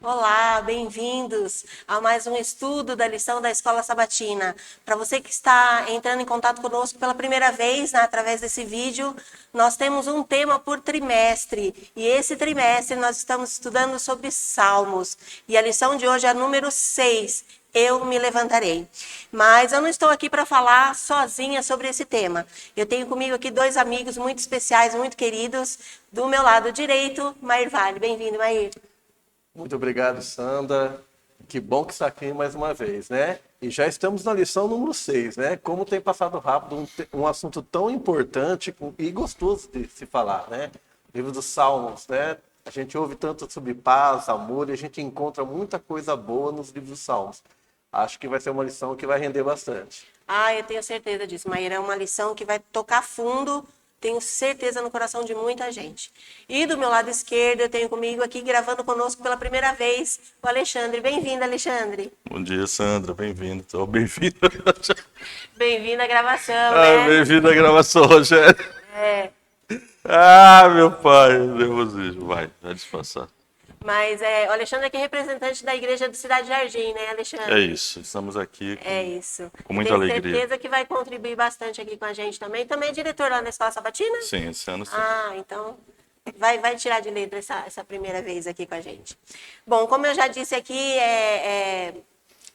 Olá, bem-vindos a mais um estudo da lição da Escola Sabatina. Para você que está entrando em contato conosco pela primeira vez, né, através desse vídeo, nós temos um tema por trimestre. E esse trimestre nós estamos estudando sobre Salmos. E a lição de hoje é a número 6. Eu me levantarei. Mas eu não estou aqui para falar sozinha sobre esse tema. Eu tenho comigo aqui dois amigos muito especiais, muito queridos. Do meu lado direito, Mair Vale. Bem-vindo, Mair. Muito obrigado, Sandra. Que bom que está aqui mais uma vez, né? E já estamos na lição número 6, né? Como tem passado rápido um assunto tão importante e gostoso de se falar, né? Livro dos Salmos, né? A gente ouve tanto sobre paz, amor, e a gente encontra muita coisa boa nos livros dos Salmos. Acho que vai ser uma lição que vai render bastante. Eu tenho certeza disso, Maíra. É uma lição que vai tocar fundo, tenho certeza, no coração de muita gente. E do meu lado esquerdo, eu tenho comigo aqui, gravando conosco pela primeira vez, o Alexandre. Bem-vindo, Alexandre. Bom dia, Sandra. Bem-vindo. Bem-vindo. Bem-vindo à gravação, né? Bem-vindo à gravação, Rogério. É, Meu pai, nervosismo. Vai, vai disfarçar. mas o Alexandre aqui é representante da Igreja do Cidade Jardim, né, É Alexandre? isso, estamos aqui É isso. com muita Tenho alegria. certeza que vai contribuir bastante aqui com a gente também. Também é diretor lá na Escola Sabatina? Sim, esse ano sim. Então vai tirar de letra essa primeira vez aqui com a gente. Bom, como eu já disse aqui,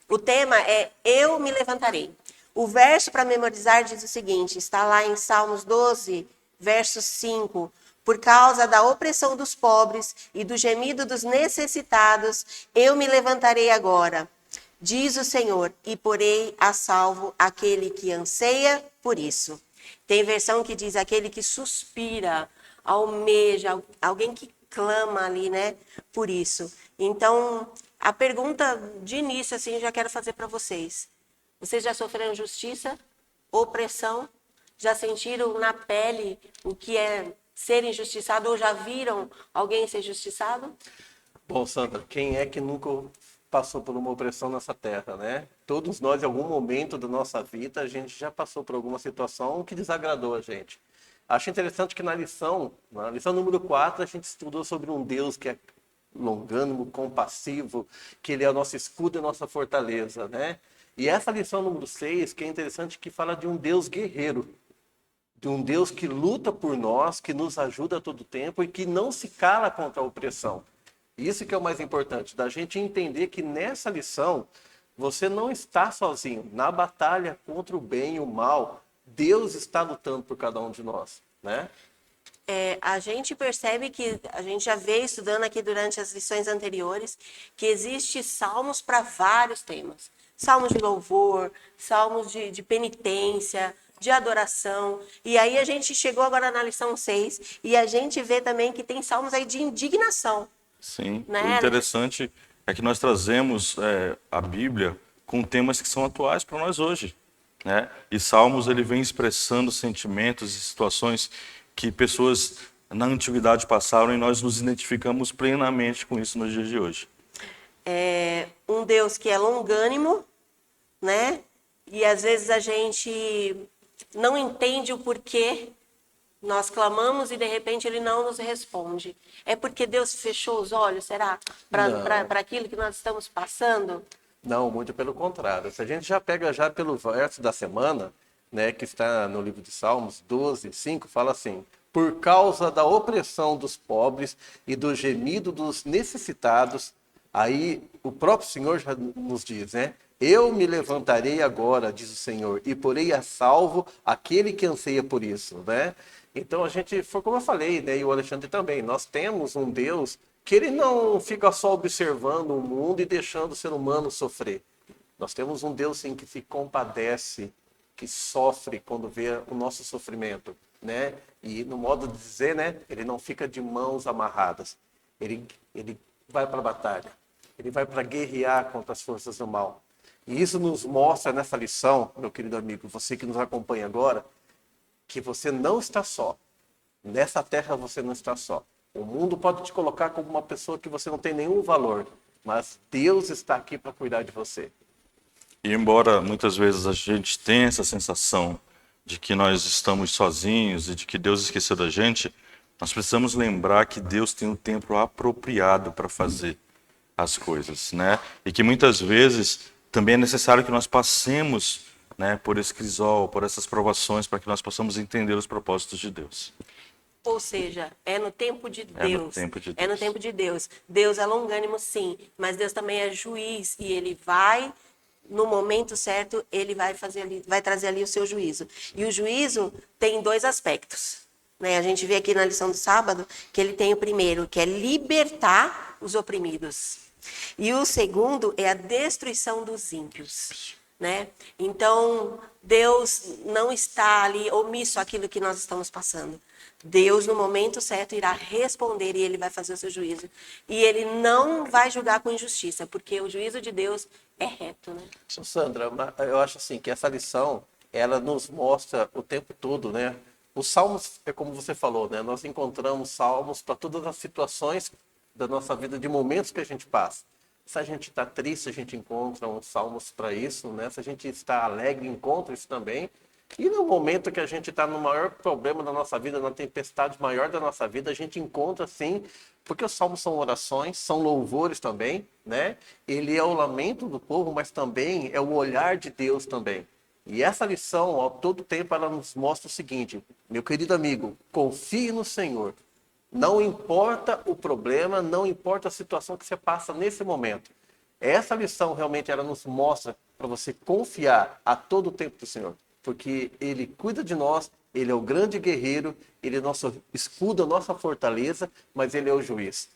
o tema é Eu me levantarei. O verso para memorizar diz o seguinte, está lá em Salmos 12, verso 5. Por causa da opressão dos pobres e do gemido dos necessitados, eu me levantarei agora, diz o Senhor, e porei a salvo aquele que anseia por isso. Tem versão que diz aquele que suspira, almeja, alguém que clama ali, né, por isso. Então, a pergunta de início, assim, já quero fazer para vocês. Vocês já sofreram injustiça, opressão? Já sentiram na pele o que é ser injustiçado ou já viram alguém ser injustiçado? Bom, Sandra, quem é que nunca passou por uma opressão nessa terra, né? Todos nós, em algum momento da nossa vida, a gente já passou por alguma situação que desagradou a gente. Acho interessante que na lição número 4, a gente estudou sobre um Deus que é longânimo, compassivo, que ele é o nosso escudo e a nossa fortaleza, né? E essa lição número 6, que é interessante, que fala de um Deus guerreiro, de um Deus que luta por nós, que nos ajuda a todo tempo e que não se cala contra a opressão. Isso que é o mais importante, da gente entender que nessa lição você não está sozinho. Na batalha contra o bem e o mal, Deus está lutando por cada um de nós, né? A gente percebe que a gente já veio estudando aqui durante as lições anteriores que existe salmos para vários temas. Salmos de louvor, salmos de penitência, de adoração. E aí a gente chegou agora na lição 6 e a gente vê também que tem salmos aí de indignação. Sim, o Né? interessante é que nós trazemos a Bíblia com temas que são atuais para nós hoje, né? E Salmos ele vem expressando sentimentos e situações que pessoas na antiguidade passaram e nós nos identificamos plenamente com isso nos dias de hoje. Um Deus que é longânimo, né? E às vezes a gente não entende o porquê nós clamamos e de repente ele não nos responde. É porque Deus fechou os olhos, será? Para aquilo que nós estamos passando? Não, muito pelo contrário. Se a gente já pega já pelo verso da semana, né, que está no livro de Salmos 12, 5, fala assim: por causa da opressão dos pobres e do gemido dos necessitados, aí o próprio Senhor já nos diz, né? Eu me levantarei agora, diz o Senhor, e porei a salvo aquele que anseia por isso, né? Então a gente, foi como eu falei, né, e o Alexandre também, nós temos um Deus que ele não fica só observando o mundo e deixando o ser humano sofrer. Nós temos um Deus sim que se compadece, que sofre quando vê o nosso sofrimento, né? E no modo de dizer, né, ele não fica de mãos amarradas. Ele vai para a batalha. Ele vai para guerrear contra as forças do mal. E isso nos mostra nessa lição, meu querido amigo, você que nos acompanha agora, que você não está só. Nessa terra você não está só. O mundo pode te colocar como uma pessoa que você não tem nenhum valor, mas Deus está aqui para cuidar de você. E embora muitas vezes a gente tenha essa sensação de que nós estamos sozinhos e de que Deus esqueceu da gente, nós precisamos lembrar que Deus tem um tempo apropriado para fazer as coisas, né? E que muitas vezes também é necessário que nós passemos, né, por esse crisol, por essas provações, para que nós possamos entender os propósitos de Deus. Ou seja, é no tempo de É no Deus. tempo de É no Deus. tempo de Deus. Deus é longânimo, sim, mas Deus também é juiz e ele vai, no momento certo, ele vai fazer ali, vai trazer ali o seu juízo. E o juízo tem dois aspectos, né? A gente vê aqui na lição do sábado que ele tem o primeiro, que é libertar os oprimidos. E o segundo é a destruição dos ímpios, né? Então, Deus não está ali omisso àquilo que nós estamos passando. Deus, no momento certo, irá responder e ele vai fazer o seu juízo. E ele não vai julgar com injustiça, porque o juízo de Deus é reto, né? Sandra, eu acho assim que essa lição, ela nos mostra o tempo todo, né? Os salmos, é como você falou, né? Nós encontramos salmos para todas as situações da nossa vida, de momentos que a gente passa. Se a gente está triste, a gente encontra uns salmos para isso, né? Se a gente está alegre, encontra isso também. E no momento que a gente está no maior problema da nossa vida, na tempestade maior da nossa vida, a gente encontra sim, porque os salmos são orações, são louvores também, né? Ele é o lamento do povo, mas também é o olhar de Deus também. E essa lição, a todo tempo, ela nos mostra o seguinte, meu querido amigo, confie no Senhor. Não importa o problema, não importa a situação que você passa nesse momento. Essa lição realmente ela nos mostra para você confiar a todo tempo do Senhor. Porque Ele cuida de nós, Ele é o grande guerreiro, Ele é nosso escudo, nossa fortaleza, mas Ele é o juiz.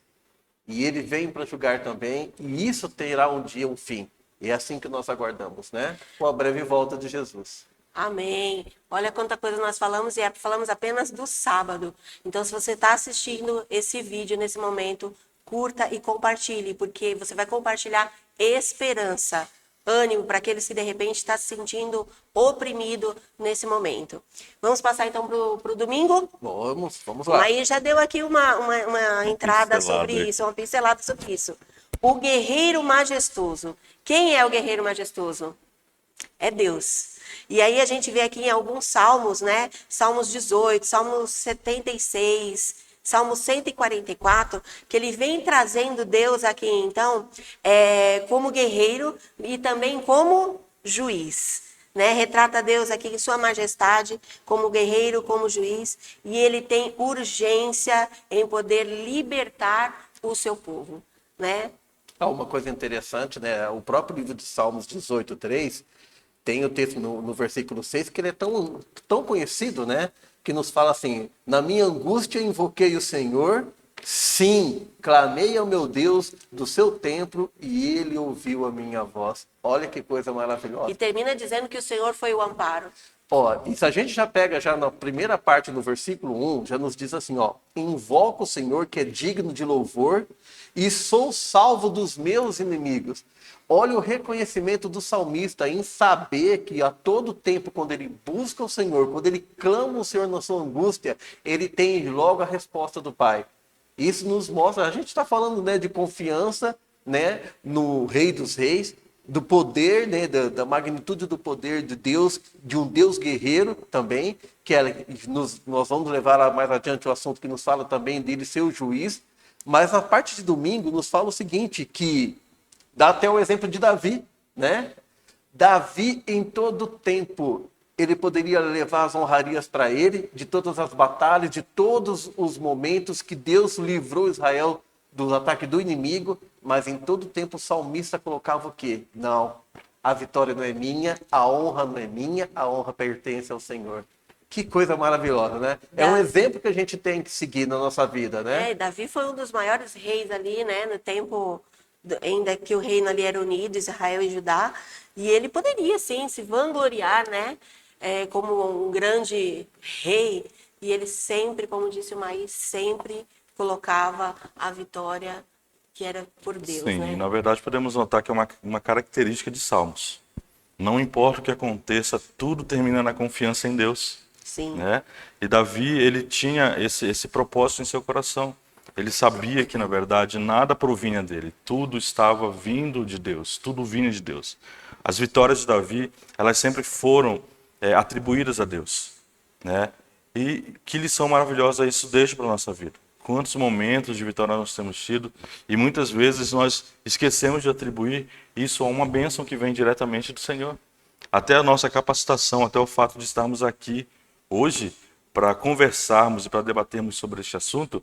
E Ele vem para julgar também, e isso terá um dia um fim. E é assim que nós aguardamos, né? Com a breve volta de Jesus. Amém. Olha quanta coisa nós falamos e falamos apenas do sábado. Então, se você está assistindo esse vídeo nesse momento, curta e compartilhe, porque você vai compartilhar esperança, ânimo para aqueles que de repente estão se sentindo oprimido nesse momento. Vamos passar então para o domingo? Vamos lá. Aí já deu aqui uma entrada sobre pincelada aí. isso, uma pincelada sobre isso. O guerreiro majestoso. Quem é o guerreiro majestoso? É Deus. E aí a gente vê aqui em alguns salmos, né? Salmos 18, Salmos 76, Salmo 144, que ele vem trazendo Deus aqui, então, como guerreiro e também como juiz. Né? Retrata Deus aqui em sua majestade, como guerreiro, como juiz, e ele tem urgência em poder libertar o seu povo. Né? Uma coisa interessante, né? O próprio livro de Salmos 18:3 tem o texto no versículo 6 que ele é tão conhecido, né? Que nos fala assim: na minha angústia invoquei o Senhor, sim, clamei ao meu Deus do seu templo e ele ouviu a minha voz. Olha que coisa maravilhosa. E termina dizendo que o Senhor foi o amparo. Ó, e se a gente já pega já na primeira parte no versículo 1, já nos diz assim, ó: invoco o Senhor que é digno de louvor e sou salvo dos meus inimigos. Olha o reconhecimento do salmista em saber que a todo tempo, quando ele busca o Senhor, quando ele clama o Senhor na sua angústia, ele tem logo a resposta do Pai. Isso nos mostra, a gente está falando, né, de confiança, né, no Rei dos Reis, do poder, né, da magnitude do poder de Deus, de um Deus guerreiro também, que nós vamos levar mais adiante o assunto que nos fala também dele ser o juiz. Mas a parte de domingo nos fala o seguinte, que dá até o exemplo de Davi, né? Davi, em todo tempo, ele poderia levar as honrarias para ele, de todas as batalhas, de todos os momentos que Deus livrou Israel do ataque do inimigo, mas em todo tempo o salmista colocava o quê? Não, a vitória não é minha, a honra não é minha, a honra pertence ao Senhor. Que coisa maravilhosa, né? É um exemplo que a gente tem que seguir na nossa vida, né? Davi foi um dos maiores reis ali, né? No tempo ainda que o reino ali era unido, Israel e Judá. E ele poderia, sim, se vangloriar, né? Como um grande rei. E ele sempre, como disse o Maís, sempre colocava a vitória que era por Deus, Sim, né? e na verdade podemos notar que é uma característica de Salmos. Não importa o que aconteça, tudo termina na confiança em Deus. Sim. Né? E Davi, ele tinha esse propósito em seu coração. Ele sabia que, na verdade, nada provinha dele. Tudo estava vindo de Deus. Tudo vinha de Deus. As vitórias de Davi, elas sempre foram atribuídas a Deus. Né? E que lição maravilhosa isso deixa para a nossa vida. quantos momentos de vitória nós temos tido, e muitas vezes nós esquecemos de atribuir isso a uma bênção que vem diretamente do Senhor. Até a nossa capacitação, até o fato de estarmos aqui hoje para conversarmos e para debatermos sobre este assunto,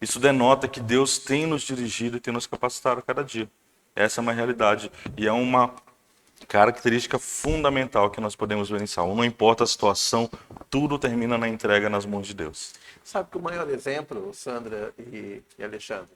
isso denota que Deus tem nos dirigido e tem nos capacitado a cada dia. Essa é uma realidade e é uma característica fundamental que nós podemos ver em Salmo. Não importa a situação, tudo termina na entrega nas mãos de Deus. Sabe que o maior exemplo, Sandra e Alexandre,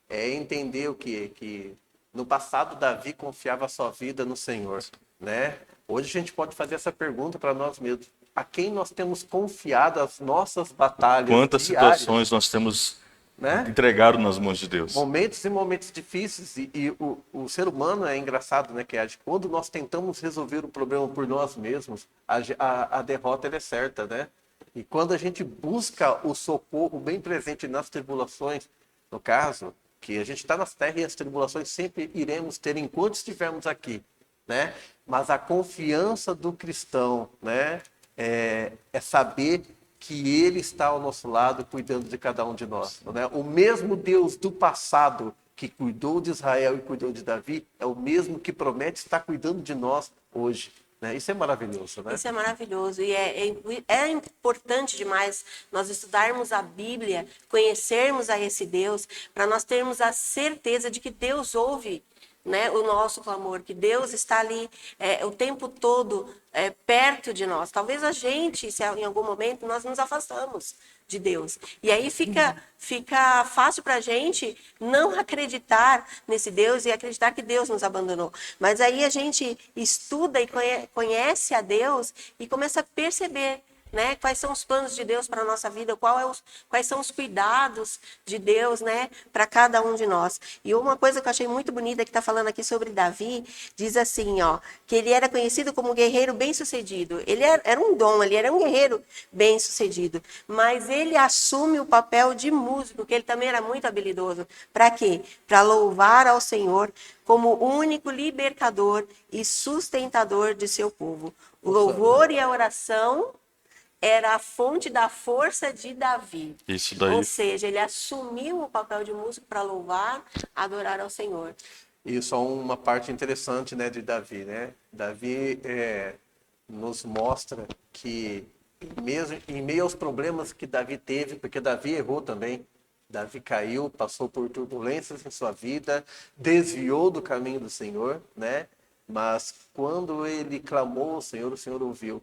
é entender o que no passado Davi confiava a sua vida no Senhor, né? Hoje a gente pode fazer essa pergunta para nós mesmos. A quem nós temos confiado as nossas batalhas Quantas diárias, situações nós temos né? entregado nas mãos de Deus. Momentos e momentos difíceis. E o ser humano é engraçado, né, que quando nós tentamos resolver o problema por nós mesmos, a derrota ela é certa, né? E quando a gente busca o socorro bem presente nas tribulações, no caso, que a gente está nas terras e as tribulações sempre iremos ter enquanto estivermos aqui, né? Mas a confiança do cristão, né, é saber que ele está ao nosso lado, cuidando de cada um de nós, né? O mesmo Deus do passado que cuidou de Israel e cuidou de Davi é o mesmo que promete estar cuidando de nós hoje, né? Isso é maravilhoso, né? Isso é maravilhoso e é importante demais nós estudarmos a Bíblia, conhecermos a esse Deus, para nós termos a certeza de que Deus ouve, né, o nosso clamor, que Deus está ali o tempo todo perto de nós. Talvez a gente, se em algum momento nós nos afastamos de Deus. E aí fica fácil para a gente não acreditar nesse Deus e acreditar que Deus nos abandonou. Mas aí a gente estuda e conhece a Deus e começa a perceber, né, quais são os planos de Deus para a nossa vida, quais são os cuidados de Deus, né, para cada um de nós. E uma coisa que eu achei muito bonita que está falando aqui sobre Davi, diz assim, ó, que ele era conhecido como um guerreiro bem-sucedido. Ele era um dom, ele era um guerreiro bem-sucedido, mas ele assume o papel de músico, que ele também era muito habilidoso. Para quê? Para louvar ao Senhor como o único libertador e sustentador de seu povo. O louvor e a oração era a fonte da força de Davi. Isso daí. Ou seja, ele assumiu o papel de músico para louvar, adorar ao Senhor. E só uma parte interessante, né, de Davi, né? Davi nos mostra que, mesmo em meio aos problemas que Davi teve, porque Davi errou também, Davi caiu, passou por turbulências em sua vida, desviou do caminho do Senhor, né? Mas quando ele clamou ao Senhor, o Senhor ouviu.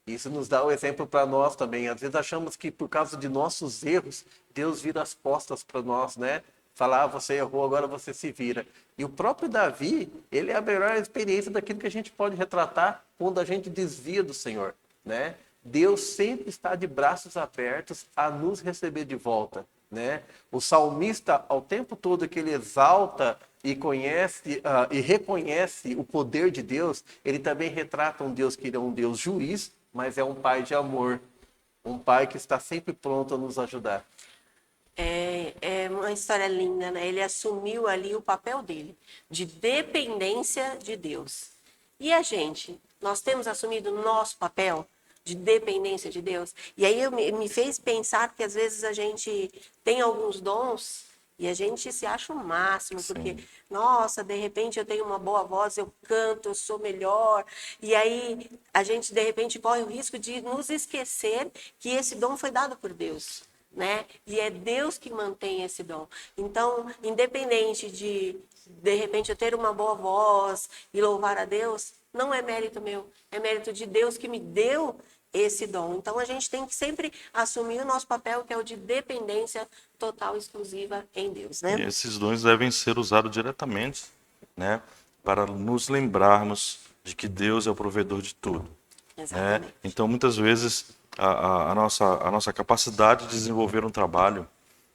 Isso nos dá o exemplo para nós também. Às vezes achamos que por causa de nossos erros, Deus vira as costas para nós, né? Falar, você errou, agora você se vira. E o próprio Davi, ele é a melhor experiência daquilo que a gente pode retratar quando a gente desvia do Senhor, né? Deus sempre está de braços abertos a nos receber de volta, né? O salmista, ao tempo todo que ele exalta e conhece e reconhece o poder de Deus, ele também retrata um Deus que é um Deus juiz, mas é um pai de amor, um pai que está sempre pronto a nos ajudar. É uma história linda, né? Ele assumiu ali o papel dele, de dependência de Deus. E a gente? Nós temos assumido o nosso papel de dependência de Deus? E aí me fez pensar que às vezes a gente tem alguns dons e a gente se acha o máximo, Sim. porque, nossa, de repente eu tenho uma boa voz, eu canto, eu sou melhor. E aí a gente, de repente, corre o risco de nos esquecer que esse dom foi dado por Deus, né? E é Deus que mantém esse dom. Então, independente de repente, eu ter uma boa voz e louvar a Deus, não é mérito meu, é mérito de Deus que me deu esse dom. Então, a gente tem que sempre assumir o nosso papel, que é o de dependência total, exclusiva em Deus, né? E esses dons devem ser usados diretamente, né, para nos lembrarmos de que Deus é o provedor de tudo. Exatamente. Então, muitas vezes, a nossa capacidade de desenvolver um trabalho,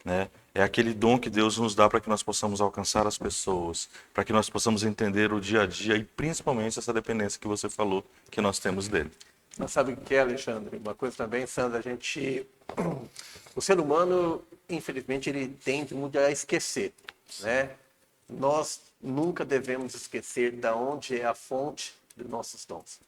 né, é aquele dom que Deus nos dá para que nós possamos alcançar as pessoas, para que nós possamos entender o dia a dia e principalmente essa dependência que você falou que nós temos dele. Mas sabe o que é, Alexandre? Uma coisa também, Sandra, o ser humano, infelizmente, ele tende muito a esquecer, né? Nós nunca devemos esquecer de onde é a fonte dos nossos dons,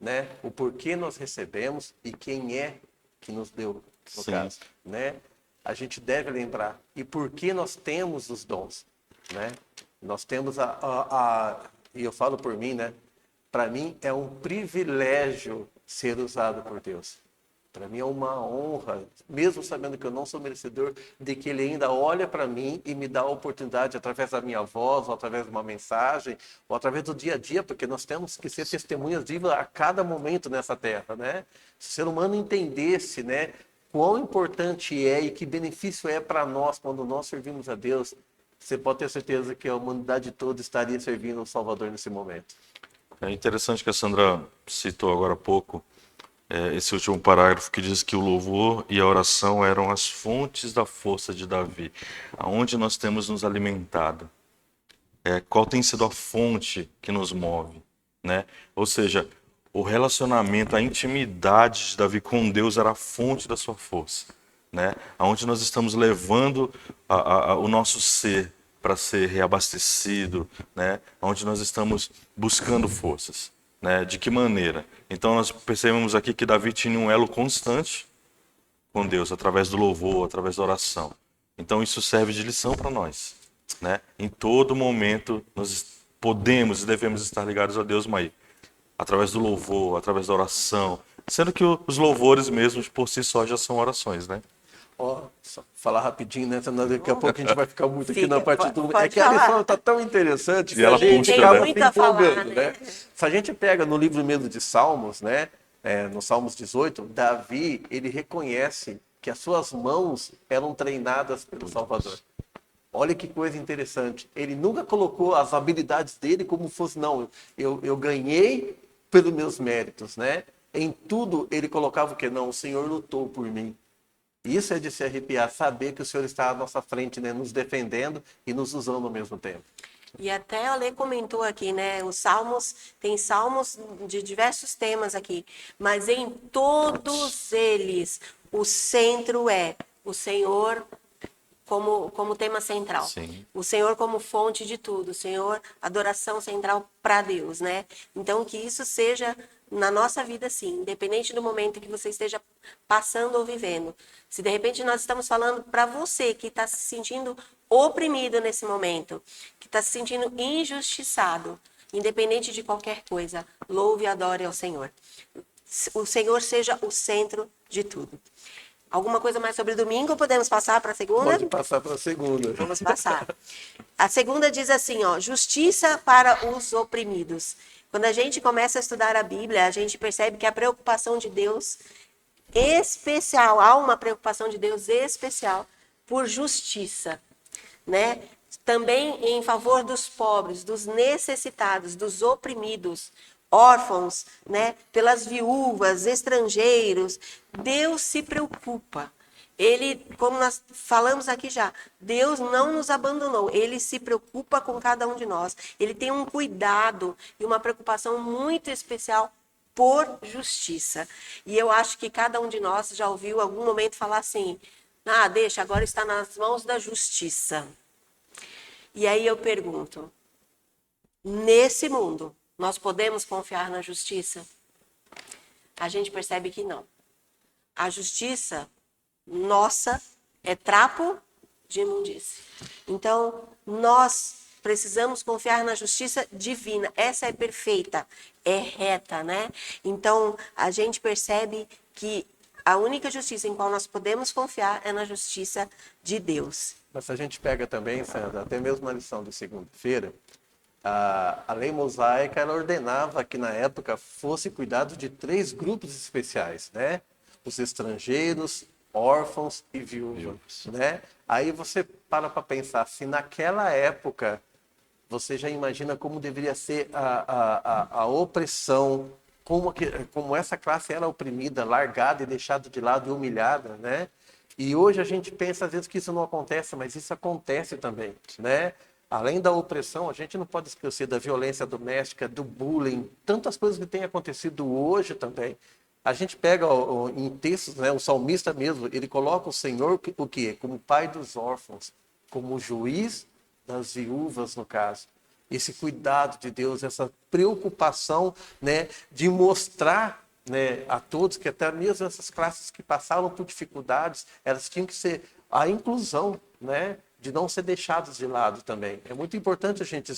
né? O porquê nós recebemos e quem é que nos deu, no Sim. caso, né? a gente deve lembrar. E por que nós temos os dons, né? Nós temos e eu falo por mim, né? Para mim é um privilégio ser usado por Deus. Para mim é uma honra, mesmo sabendo que eu não sou merecedor, de que Ele ainda olha para mim e me dá a oportunidade, através da minha voz, ou através de uma mensagem, ou através do dia a dia, porque nós temos que ser testemunhas vivas a cada momento nessa terra, né? Se o ser humano entendesse, né, quão importante é e que benefício é para nós quando nós servimos a Deus, você pode ter certeza que a humanidade toda estaria servindo o Salvador nesse momento. É interessante que a Sandra citou agora há pouco, esse último parágrafo que diz que o louvor e a oração eram as fontes da força de Davi, aonde nós temos nos alimentado. Qual tem sido a fonte que nos move, né? Ou seja, o relacionamento, a intimidade de Davi com Deus era a fonte da sua força, né? Aonde nós estamos levando o nosso ser para ser reabastecido, né? Onde nós estamos buscando forças, né? De que maneira? Então nós percebemos aqui que Davi tinha um elo constante com Deus através do louvor, através da oração. Então isso serve de lição para nós, né? Em todo momento nós podemos e devemos estar ligados a Deus, mas através do louvor, através da oração, sendo que os louvores mesmos por si só já são orações, né? Só falar rapidinho, né? Senão daqui a pouco a gente vai ficar muito aqui na parte do... pode É que a falar. lição está tão interessante que ela a gente puxa, acaba né? se Muito a falar, empolgando, né? né? Se a gente pega no livro mesmo de Salmos, né? No Salmos 18, Davi, ele reconhece que as suas mãos eram treinadas pelo Salvador. Olha que coisa interessante. Ele nunca colocou as habilidades dele como fosse, não, eu ganhei pelos meus méritos, né? Em tudo ele colocava o quê? Não, o Senhor lutou por mim. Isso é de se arrepiar, saber que o Senhor está à nossa frente, né? Nos defendendo e nos usando ao mesmo tempo. E até a Lê comentou aqui, né? Os salmos, tem salmos de diversos temas aqui, mas em todos eles o centro é o Senhor como tema central. Sim. O Senhor como fonte de tudo, o Senhor, adoração central para Deus, né? Então que isso seja na nossa vida, sim, independente do momento que você esteja passando ou vivendo. Se de repente nós estamos falando para você que está se sentindo oprimido nesse momento, que está se sentindo injustiçado, independente de qualquer coisa, louve e adore ao Senhor. O Senhor seja o centro de tudo. Alguma coisa mais sobre domingo ou podemos passar para a segunda? Pode passar para a segunda. Vamos passar. A segunda diz assim, ó, justiça para os oprimidos. Quando a gente começa a estudar a Bíblia, a gente percebe que a preocupação de Deus especial, há uma preocupação de Deus especial por justiça, né? Também em favor dos pobres, dos necessitados, dos oprimidos, órfãos, né? Pelas viúvas, estrangeiros. Deus se preocupa. Ele, como nós falamos aqui já, Deus não nos abandonou, Ele se preocupa com cada um de nós. Ele tem um cuidado e uma preocupação muito especial por justiça. E eu acho que cada um de nós já ouviu em algum momento falar assim, deixa, agora está nas mãos da justiça. E aí eu pergunto, nesse mundo, nós podemos confiar na justiça? A gente percebe que não. A justiça nossa é trapo de imundície. Então, nós precisamos confiar na justiça divina. Essa é perfeita, é reta, né? Então, a gente percebe que a única justiça em qual nós podemos confiar é na justiça de Deus. Mas a gente pega também, Sandra, até mesmo na lição de segunda-feira, a lei mosaica ela ordenava que na época fosse cuidado de 3 grupos especiais, né? Os estrangeiros, órfãos e viúvas, né? Aí você para pensar, se naquela época você já imagina como deveria ser a opressão, como essa classe era oprimida, largada e deixada de lado e humilhada, né? E hoje a gente pensa às vezes que isso não acontece, mas isso acontece também, né? Além da opressão, a gente não pode esquecer da violência doméstica, do bullying, tantas coisas que têm acontecido hoje também. A gente pega em textos, né, o salmista mesmo, ele coloca o Senhor o quê? Como pai dos órfãos, como juiz das viúvas, no caso. Esse cuidado de Deus, essa preocupação, né, de mostrar, né, a todos que até mesmo essas classes que passaram por dificuldades, elas tinham que ser a inclusão, né, de não ser deixados de lado também. É muito importante a gente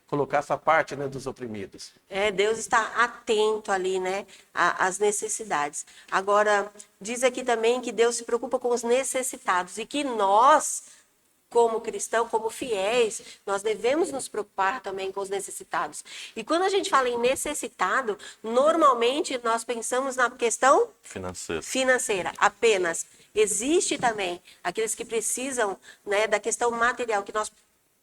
colocar essa parte, né, dos oprimidos. Deus está atento ali, né, às necessidades. Agora, diz aqui também que Deus se preocupa com os necessitados e que nós, como cristãos, como fiéis, nós devemos nos preocupar também com os necessitados. E quando a gente fala em necessitado, normalmente nós pensamos na questão financeira apenas. Existe também aqueles que precisam, né, da questão material, que nós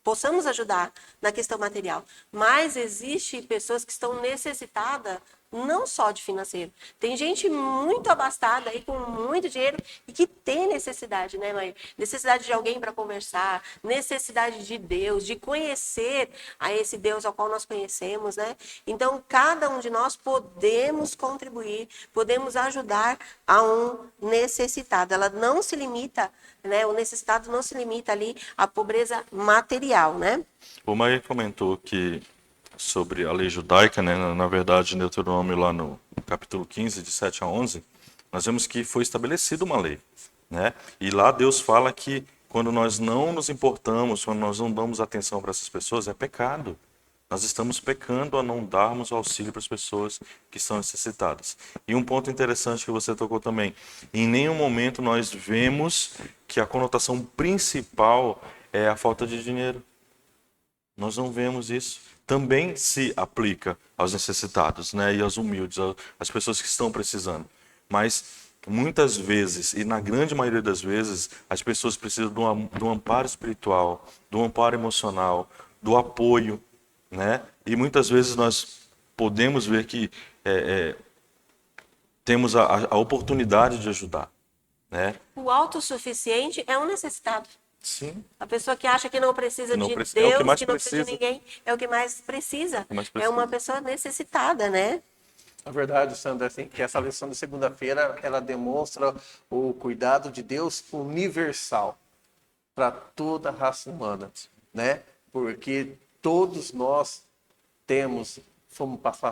possamos ajudar na questão material. Mas existe pessoas que estão necessitadas não só de financeiro. Tem gente muito abastada aí com muito dinheiro e que tem necessidade, né, mãe? Necessidade de alguém para conversar, necessidade de Deus, de conhecer a esse Deus ao qual nós conhecemos, né? Então, cada um de nós podemos contribuir, podemos ajudar a um necessitado. Ela não se limita, né? O necessitado não se limita ali à pobreza material, né? O Maia comentou que sobre a lei judaica, né? Na verdade, em Deuteronômio, lá no capítulo 15, de 7 a 11, nós vemos que foi estabelecida uma lei, né? E lá Deus fala que quando nós não nos importamos, quando nós não damos atenção para essas pessoas, é pecado. Nós estamos pecando a não darmos auxílio para as pessoas que estão necessitadas. E um ponto interessante que você tocou também, em nenhum momento nós vemos que a conotação principal é a falta de dinheiro. Nós não vemos isso. Também se aplica aos necessitados, né, e aos humildes, às pessoas que estão precisando. Mas muitas vezes, e na grande maioria das vezes, as pessoas precisam de um amparo espiritual, de um amparo emocional, do apoio, né? E muitas vezes nós podemos ver que temos a oportunidade de ajudar, né? O autossuficiente é um necessitado. Sim. A pessoa que acha que não precisa de Deus, que não precisa de ninguém, é o que mais precisa. É uma pessoa necessitada, né? A verdade, Sandra, assim, que essa lição de segunda-feira, ela demonstra o cuidado de Deus universal para toda a raça humana, né? Porque todos nós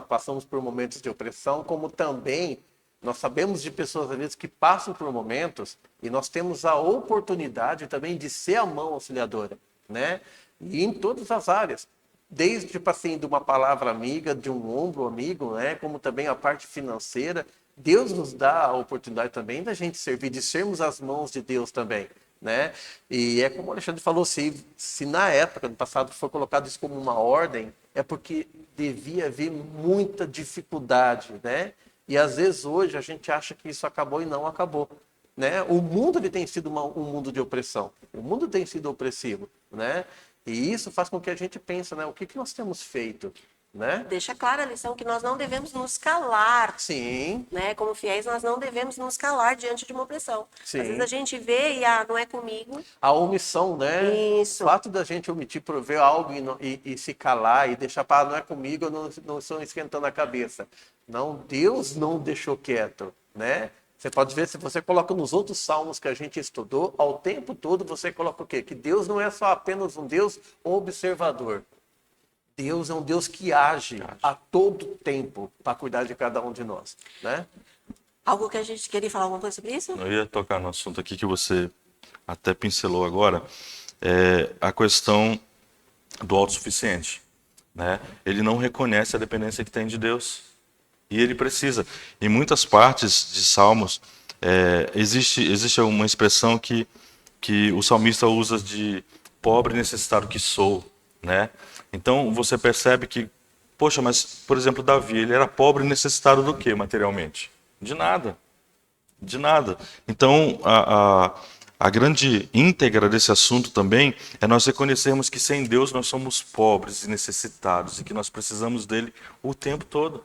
passamos por momentos de opressão, como também nós sabemos de pessoas, às vezes, que passam por momentos e nós temos a oportunidade também de ser a mão auxiliadora, né? E em todas as áreas. Desde, tipo assim, de uma palavra amiga, de um ombro amigo, né? Como também a parte financeira. Deus nos dá a oportunidade também da gente servir, de sermos as mãos de Deus também, né? E é como o Alexandre falou, se na época, no passado, foi colocado isso como uma ordem, é porque devia haver muita dificuldade, né? E às vezes hoje a gente acha que isso acabou e não acabou, né? O mundo ele tem sido um mundo de opressão. O mundo tem sido opressivo, né? E isso faz com que a gente pense, né? O que nós temos feito, né? Deixa clara a lição que nós não devemos nos calar. Sim. Né? Como fiéis, nós não devemos nos calar diante de uma opressão. Sim. Às vezes a gente vê e não é comigo. A omissão, né? Isso. O fato da gente omitir por ver algo e se calar e deixar para não é comigo, eu não estou esquentando a cabeça. Não, Deus não deixou quieto, né? Você pode ver, se você coloca nos outros salmos que a gente estudou, ao tempo todo você coloca o quê? Que Deus não é só apenas um Deus observador. Deus é um Deus que age a todo tempo para cuidar de cada um de nós, né? Algo que a gente queria falar alguma coisa sobre isso? Eu ia tocar no assunto aqui que você até pincelou agora, a questão do autossuficiente, né? Ele não reconhece a dependência que tem de Deus. E ele precisa. Em muitas partes de Salmos, existe uma expressão que o salmista usa de pobre e necessitado que sou, né? Então, você percebe que, poxa, mas, por exemplo, Davi, ele era pobre e necessitado do quê, materialmente? De nada. De nada. Então, a grande íntegra desse assunto também é nós reconhecermos que sem Deus nós somos pobres e necessitados e que nós precisamos dele o tempo todo.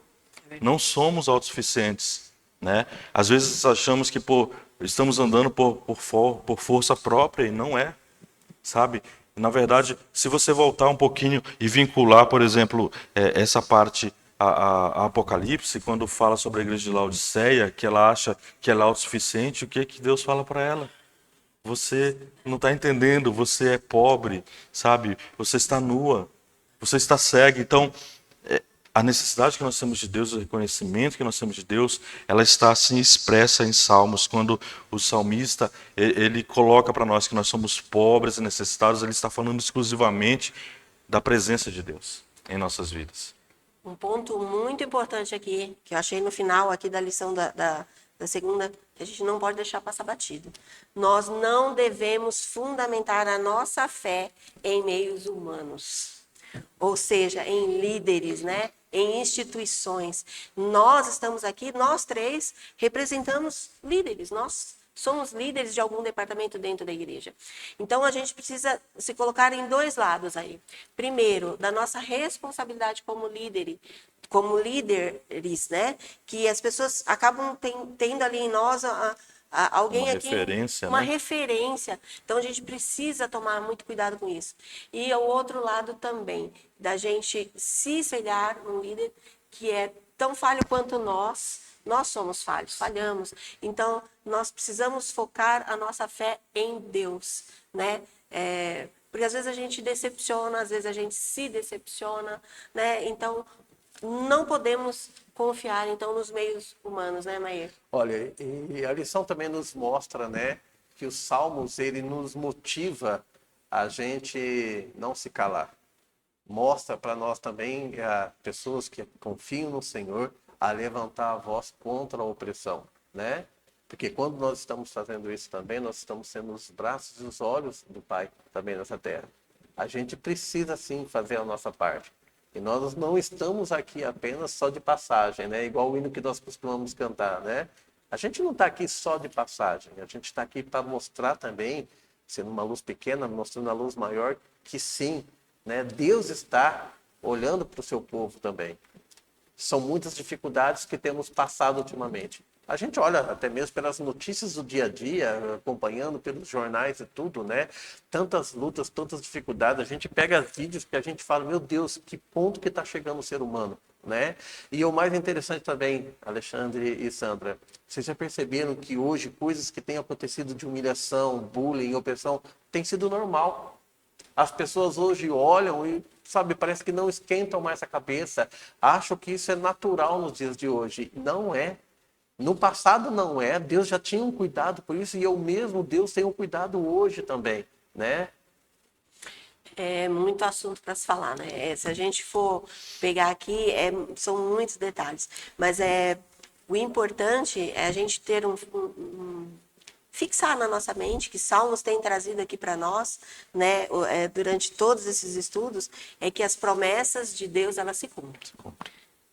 Não somos autossuficientes, né? Às vezes achamos que estamos andando por força própria e não é, sabe? Na verdade, se você voltar um pouquinho e vincular, por exemplo, essa parte a Apocalipse, quando fala sobre a igreja de Laodiceia, que ela acha que ela é autossuficiente, o que Deus fala para ela? Você não está entendendo, você é pobre, sabe? Você está nua, você está cega. Então, a necessidade que nós temos de Deus, o reconhecimento que nós temos de Deus, ela está assim expressa em Salmos, quando o salmista, ele coloca para nós que nós somos pobres e necessitados, ele está falando exclusivamente da presença de Deus em nossas vidas. Um ponto muito importante aqui, que eu achei no final aqui da lição da segunda, que a gente não pode deixar passar batido. Nós não devemos fundamentar a nossa fé em meios humanos, ou seja, em líderes, né? Em instituições. Nós estamos aqui, nós três, representamos líderes, nós somos líderes de algum departamento dentro da igreja. Então, a gente precisa se colocar em dois lados aí. Primeiro, da nossa responsabilidade como líderes, né? Que as pessoas acabam tendo ali em nós alguém Uma aqui, referência, uma né? referência. Então, a gente precisa tomar muito cuidado com isso. E o outro lado também, da gente se espelhar num líder que é tão falho quanto nós. Nós somos falhos, falhamos. Então, nós precisamos focar a nossa fé em Deus, né? Porque às vezes a gente decepciona, às vezes a gente se decepciona, né? Então, não podemos confiar, então, nos meios humanos, né, Maír? Olha, e a lição também nos mostra, né, que os salmos, ele nos motiva a gente não se calar. Mostra para nós também, pessoas que confiam no Senhor, a levantar a voz contra a opressão, né? Porque quando nós estamos fazendo isso também, nós estamos sendo os braços e os olhos do Pai também nessa terra. A gente precisa, sim, fazer a nossa parte. E nós não estamos aqui apenas só de passagem, né? Igual o hino que nós costumamos cantar, né? A gente não está aqui só de passagem, a gente está aqui para mostrar também, sendo uma luz pequena, mostrando a luz maior, que sim, né? Deus está olhando para o seu povo também. São muitas dificuldades que temos passado ultimamente. A gente olha até mesmo pelas notícias do dia a dia, acompanhando pelos jornais e tudo, né? Tantas lutas, tantas dificuldades. A gente pega vídeos que a gente fala, meu Deus, que ponto que está chegando o ser humano, né? E o mais interessante também, Alexandre e Sandra, vocês já perceberam que hoje coisas que têm acontecido de humilhação, bullying, opressão, tem sido normal. As pessoas hoje olham e, sabe, parece que não esquentam mais a cabeça. Acham que isso é natural nos dias de hoje. Não é. No passado não é. Deus já tinha um cuidado por isso. E eu mesmo, Deus, tem um cuidado hoje também, né? É muito assunto para se falar, né? Se a gente for pegar aqui, são muitos detalhes. Mas o importante é a gente ter fixar na nossa mente, que Salmos tem trazido aqui para nós, né, durante todos esses estudos, é que as promessas de Deus, elas se cumprem.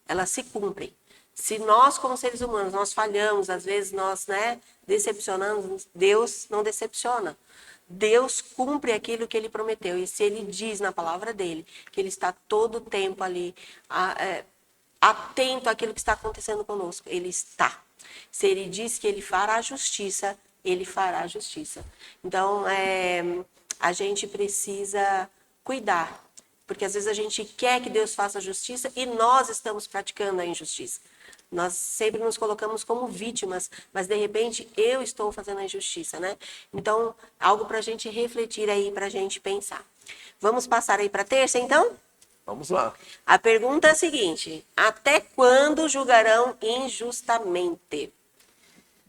Elas se cumprem. Se nós, como seres humanos, nós falhamos, às vezes nós, né, decepcionamos, Deus não decepciona. Deus cumpre aquilo que Ele prometeu. E se Ele diz na palavra dEle que Ele está todo o tempo ali atento àquilo que está acontecendo conosco, Ele está. Se Ele diz que Ele fará justiça, Ele fará justiça. Então, a gente precisa cuidar, porque às vezes a gente quer que Deus faça justiça e nós estamos praticando a injustiça. Nós sempre nos colocamos como vítimas, mas de repente eu estou fazendo a injustiça, né? Então, algo para a gente refletir aí, para a gente pensar. Vamos passar aí para a terça, então? Vamos lá. A pergunta é a seguinte: até quando julgarão injustamente?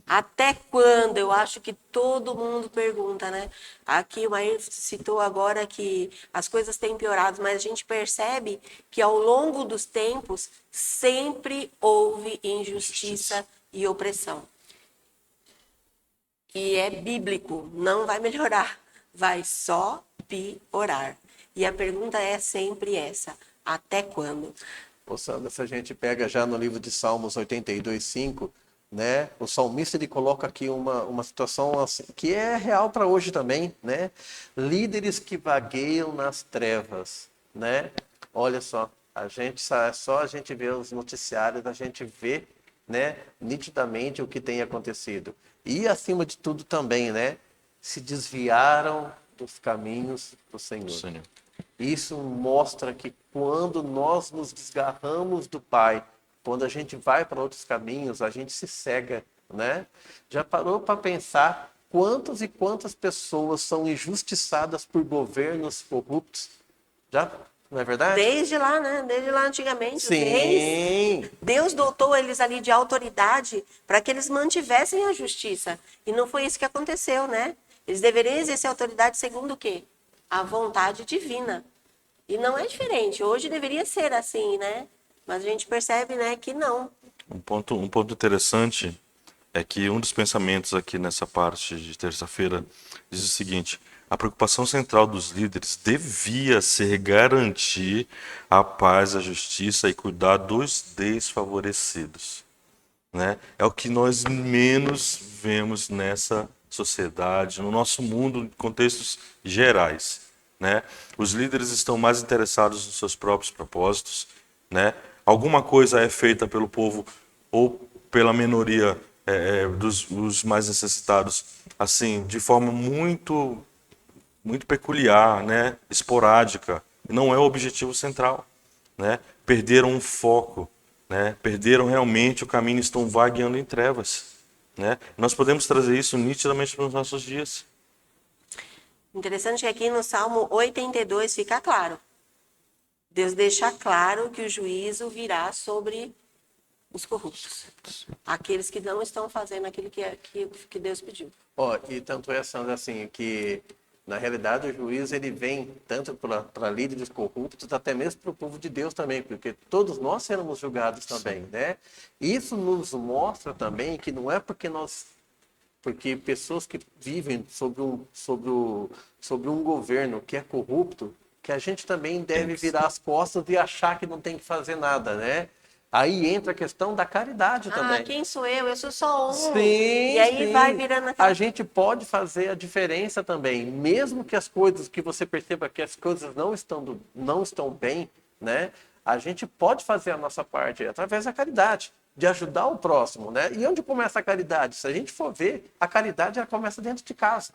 Até quando? Eu acho que todo mundo pergunta, né? Aqui o Maír citou agora que as coisas têm piorado, mas a gente percebe que ao longo dos tempos sempre houve injustiça e opressão. E é bíblico, não vai melhorar, vai só piorar. E a pergunta é sempre essa: até quando? Ô Sandra, se a gente pega já no livro de Salmos 82:5, né? O salmista ele coloca aqui uma situação assim, que é real para hoje também, né? Líderes que vagueiam nas trevas, né? Olha só, só a gente vê os noticiários, a gente vê, né, nitidamente o que tem acontecido. E acima de tudo também, né? Se desviaram dos caminhos do Senhor. Senhor. Isso mostra que quando nós nos desgarramos do Pai, quando a gente vai para outros caminhos, a gente se cega, né? Já parou para pensar quantas e quantas pessoas são injustiçadas por governos corruptos? Já não é verdade? Desde lá, né? Desde lá antigamente, os reis, Sim. Deus dotou eles ali de autoridade para que eles mantivessem a justiça. E não foi isso que aconteceu, né? Eles deveriam exercer autoridade segundo o quê? A vontade divina. E não é diferente. Hoje deveria ser assim, né? Mas a gente percebe, né, que não. Um ponto interessante é que um dos pensamentos aqui nessa parte de terça-feira diz o seguinte: a preocupação central dos líderes devia ser garantir a paz, a justiça e cuidar dos desfavorecidos, né? É o que nós menos vemos nessa sociedade, no nosso mundo, em contextos gerais, né? Os líderes estão mais interessados nos seus próprios propósitos, né? Alguma coisa é feita pelo povo ou pela minoria dos os mais necessitados, assim, de forma muito peculiar, né? Esporádica. Não é o objetivo central, né? Perderam um foco, né? Perderam realmente o caminho, estão vagueando em trevas, né? Nós podemos trazer isso nitidamente para os nossos dias. Interessante que aqui no Salmo 82 fica claro. Deus deixa claro que o juízo virá sobre os corruptos. Aqueles que não estão fazendo aquilo que Deus pediu. Ó, e tanto é, Sandra, assim, que na realidade o juízo ele vem tanto para líderes corruptos, até mesmo para o povo de Deus também, porque todos nós seremos julgados também, né? Isso nos mostra também que não é porque pessoas que vivem sobre um governo que é corrupto, que a gente também deve virar as costas e achar que não tem que fazer nada, né? Aí entra a questão da caridade Ah, também. quem sou eu? Eu sou só um. Sim, E aí vai sim. virando A aquela... gente pode fazer a diferença também, mesmo que as coisas, que você perceba que as coisas não estão bem, né? A gente pode fazer a nossa parte através da caridade, de ajudar o próximo, né? E onde começa a caridade? Se a gente for ver, a caridade ela começa dentro de casa.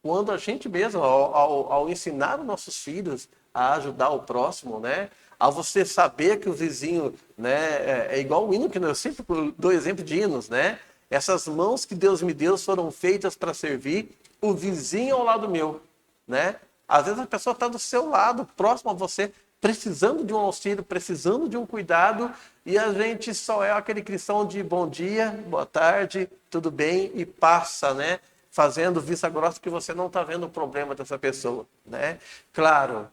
Quando a gente mesmo, ao ensinar os nossos filhos a ajudar o próximo, né? Ao você saber que o vizinho, né, é igual o hino que eu sempre dou exemplo de hinos, né? Essas mãos que Deus me deu foram feitas para servir o vizinho ao lado meu, né? Às vezes a pessoa está do seu lado, próximo a você, precisando de um auxílio, precisando de um cuidado, e a gente só é aquele cristão de bom dia, boa tarde, tudo bem, e passa, né? Fazendo vista grossa que você não está vendo o problema dessa pessoa, né? Claro,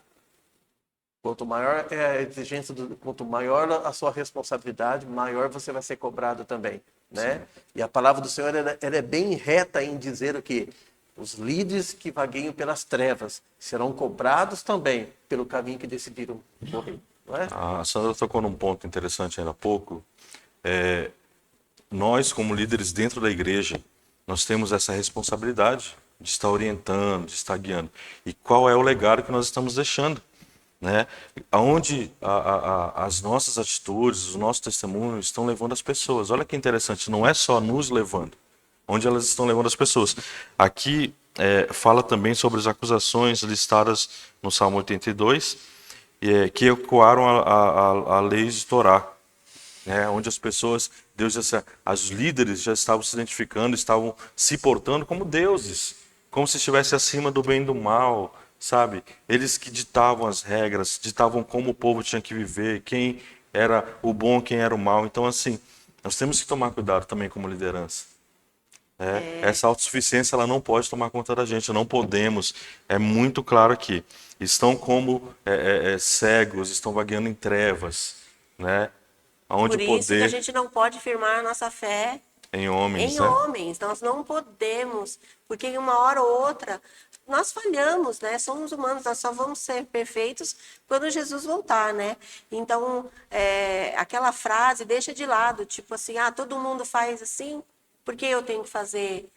quanto maior é a exigência, quanto maior a sua responsabilidade, maior você vai ser cobrado também, né? E a palavra do Senhor ela é bem reta em dizer o que os líderes que vagueiam pelas trevas serão cobrados também pelo caminho que decidiram correr, não é? A Sandra tocou num ponto interessante ainda há pouco. Nós, como líderes dentro da igreja, nós temos essa responsabilidade de estar orientando, de estar guiando. E qual é o legado que nós estamos deixando, né? Aonde as nossas atitudes, os nossos testemunhos estão levando as pessoas. Olha que interessante, não é só nos levando, onde elas estão levando as pessoas. Aqui fala também sobre as acusações listadas no Salmo 82, que ecoaram a lei de Torá, né, onde as pessoas, os líderes já estavam se identificando, estavam se portando como deuses, como se estivesse acima do bem e do mal, sabe? Eles que ditavam as regras, ditavam como o povo tinha que viver, quem era o bom, quem era o mal. Então, assim, nós temos que tomar cuidado também como liderança. Essa autossuficiência ela não pode tomar conta da gente, não podemos. É muito claro aqui. Estão como cegos, estão vagueando em trevas, né? Onde Por o isso que a poder gente não pode firmar a nossa fé em homens, em né? homens. Nós não podemos, porque em uma hora ou outra nós falhamos, né? Somos humanos, nós só vamos ser perfeitos quando Jesus voltar, né? Então, aquela frase deixa de lado, tipo assim, todo mundo faz assim, por que eu tenho que fazer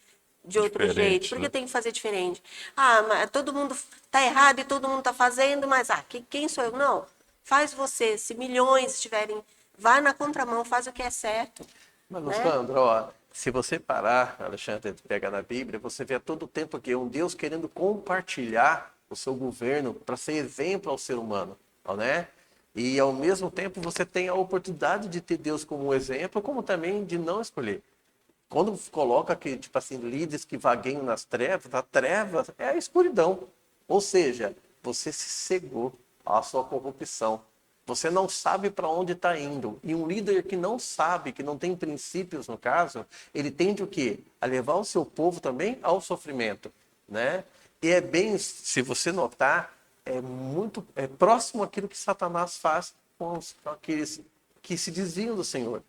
de outro jeito? Diferente, Por que né? eu tenho que fazer diferente? Mas todo mundo está errado e todo mundo está fazendo, mas quem sou eu? Não. Faz você, se milhões estiverem, vai na contramão, faz o que é certo. Mas, Né? Sandro, ó, se você parar, Alexandre, de pegar na Bíblia, você vê a todo tempo aqui um Deus querendo compartilhar o seu governo para ser exemplo ao ser humano, né? E ao mesmo tempo você tem a oportunidade de ter Deus como um exemplo, como também de não escolher. Quando coloca que, tipo assim, líderes que vagueiam nas trevas, a treva é a escuridão. Ou seja, você se cegou, a sua corrupção. Você não sabe para onde está indo. E um líder que não sabe, que não tem princípios no caso, ele tende o quê? A levar o seu povo também ao sofrimento, né? E é bem, se você notar, é próximo àquilo que Satanás faz com aqueles que se desviam do Senhor.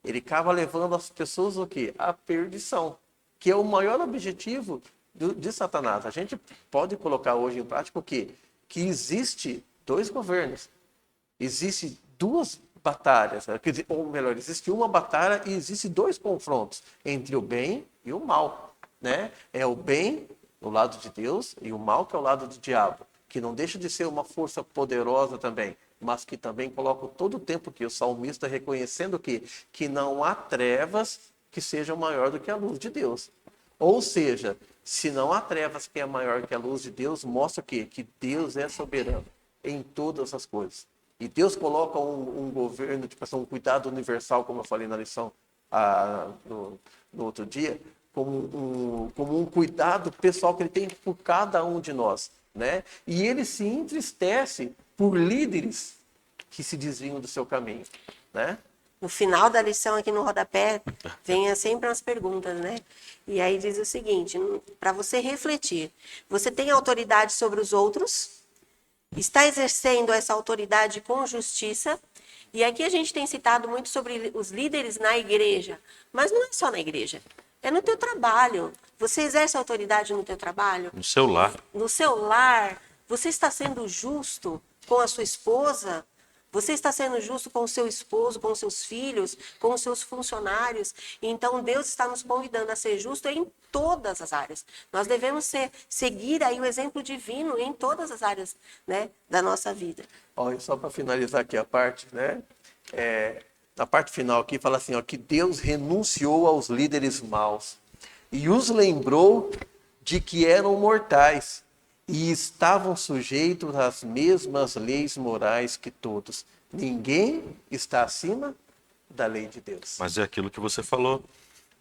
Ele acaba levando as pessoas o quê? À perdição, que é o maior objetivo de Satanás. A gente pode colocar hoje em prática o quê? Que existe dois governos. Existe duas batalhas, ou melhor, existe uma batalha e existe dois confrontos entre o bem e o mal, né? É o bem do lado de Deus e o mal que é o lado do diabo, que não deixa de ser uma força poderosa também, mas que também coloca todo o tempo que o salmista reconhecendo que não há trevas que sejam maior do que a luz de Deus. Ou seja, se não há trevas que é maior que a luz de Deus, mostra o quê? Que Deus é soberano em todas as coisas. E Deus coloca um governo, tipo assim, um cuidado universal, como eu falei na lição no outro dia, como um cuidado pessoal que ele tem por cada um de nós, né? E ele se entristece por líderes que se desviam do seu caminho, né? No final da lição aqui no rodapé, vem sempre as perguntas, né? E aí diz o seguinte, para você refletir, você tem autoridade sobre os outros? Está exercendo essa autoridade com justiça? E aqui a gente tem citado muito sobre os líderes na igreja, mas não é só na igreja, é no teu trabalho. Você exerce autoridade no teu trabalho? No seu lar. No seu lar, você está sendo justo com a sua esposa? Você está sendo justo com o seu esposo, com os seus filhos, com os seus funcionários? Então, Deus está nos convidando a ser justo em todas as áreas. Nós devemos seguir aí o exemplo divino em todas as áreas, né, da nossa vida. Olha, só para finalizar aqui a parte, né? Na parte final aqui fala assim, ó, que Deus renunciou aos líderes maus e os lembrou de que eram mortais e estavam sujeitos às mesmas leis morais que todos. Ninguém está acima da lei de Deus. Mas é aquilo que você falou.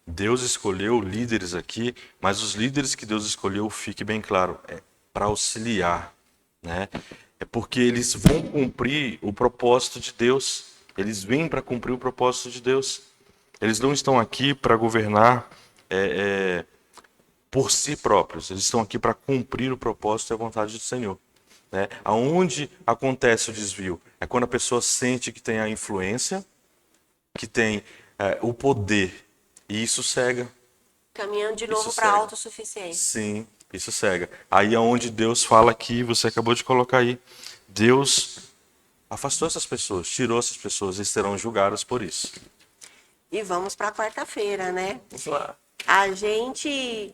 Deus escolheu líderes aqui, mas os líderes que Deus escolheu, fique bem claro, é para auxiliar, né? É porque eles vão cumprir o propósito de Deus. Eles vêm para cumprir o propósito de Deus. Eles não estão aqui para governar por si próprios. Eles estão aqui para cumprir o propósito e a vontade do Senhor, né? Aonde acontece o desvio? É quando a pessoa sente que tem a influência, que tem o poder, e isso cega. Caminhando de novo Isso para a cega. autossuficiência. Sim, isso cega. Aí é onde Deus fala aqui, você acabou de colocar aí, Deus afastou essas pessoas, tirou essas pessoas, eles serão julgados por isso. E vamos para a quarta-feira, né? Vamos lá. A gente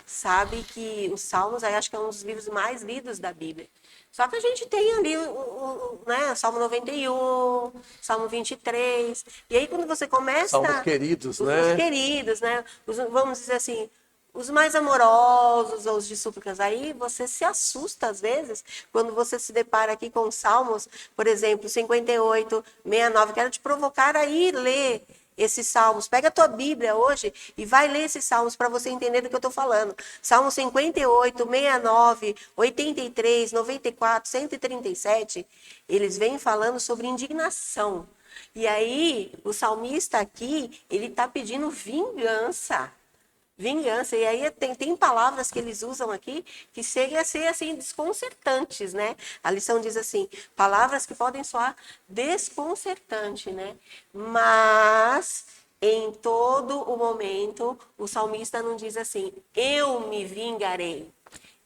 sabe que os Salmos, aí acho que é um dos livros mais lidos da Bíblia. Só que a gente tem ali né, Salmo 91, Salmo 23. E aí quando você começa... Salmos queridos, né? Os queridos, né? Vamos dizer assim, os mais amorosos, ou os de súplicas. Aí você se assusta às vezes quando você se depara aqui com Salmos, por exemplo, 58, 69. Quero te provocar a ir ler esses salmos. Pega a tua Bíblia hoje e vai ler esses salmos para você entender do que eu estou falando. Salmo 58, 69, 83, 94, 137, eles vêm falando sobre indignação. E aí, o salmista aqui, ele está pedindo vingança. Vingança. E aí tem palavras que eles usam aqui que chegam a ser assim desconcertantes, né? A lição diz assim, palavras que podem soar desconcertante, né? Mas em todo o momento o salmista não diz assim, eu me vingarei,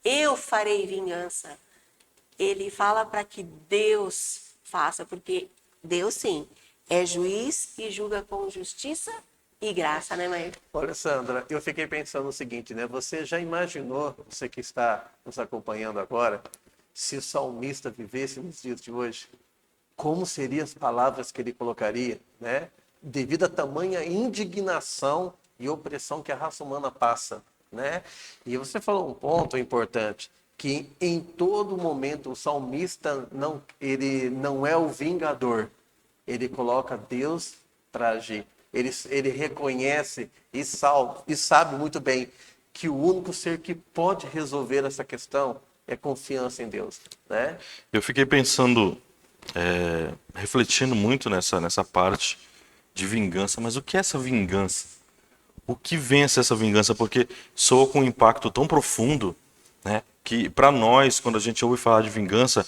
eu farei vingança. Ele fala para que Deus faça, porque Deus sim é juiz e julga com justiça e graça, né, mãe? Olha, Sandra, eu fiquei pensando o seguinte, né? Você já imaginou, você que está nos acompanhando agora, se o salmista vivesse nos dias de hoje, como seriam as palavras que ele colocaria, né? Devido a tamanha indignação e opressão que a raça humana passa, né? E você falou um ponto importante, que em todo momento o salmista ele não é o vingador, ele coloca Deus para agir. Ele reconhece e sabe muito bem que o único ser que pode resolver essa questão é confiança em Deus, né? Eu fiquei pensando, refletindo muito nessa parte de vingança, mas o que é essa vingança? O que vem a ser essa vingança? Porque soa com um impacto tão profundo, né, que para nós, quando a gente ouve falar de vingança,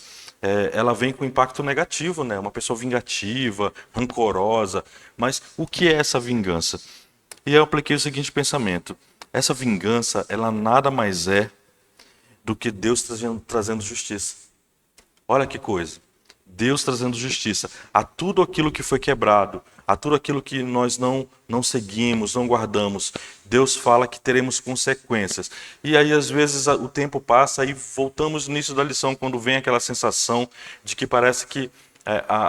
ela vem com impacto negativo, né? Uma pessoa vingativa, rancorosa. Mas o que é essa vingança? E eu apliquei o seguinte pensamento: essa vingança, ela nada mais é do que Deus trazendo justiça. Olha que coisa. Deus trazendo justiça a tudo aquilo que foi quebrado, a tudo aquilo que nós não seguimos, não guardamos. Deus fala que teremos consequências. E aí, às vezes, o tempo passa e voltamos no início da lição, quando vem aquela sensação de que parece que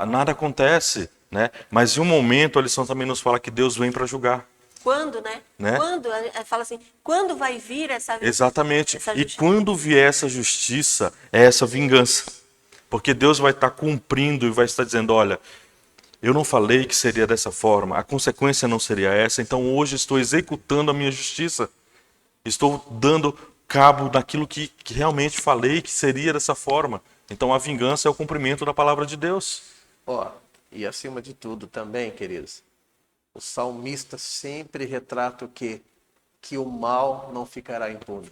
nada acontece, né? Mas em um momento, a lição também nos fala que Deus vem para julgar. Quando, né? Quando? Fala assim, quando vai vir essa Exatamente. essa E justiça? quando vier essa justiça, é essa vingança. Porque Deus vai estar cumprindo e vai estar dizendo, olha, eu não falei que seria dessa forma, a consequência não seria essa, então hoje estou executando a minha justiça. Estou dando cabo daquilo que realmente falei que seria dessa forma. Então a vingança é o cumprimento da palavra de Deus. Ó, e acima de tudo também, queridos, o salmista sempre retrata o quê? Que o mal não ficará impune.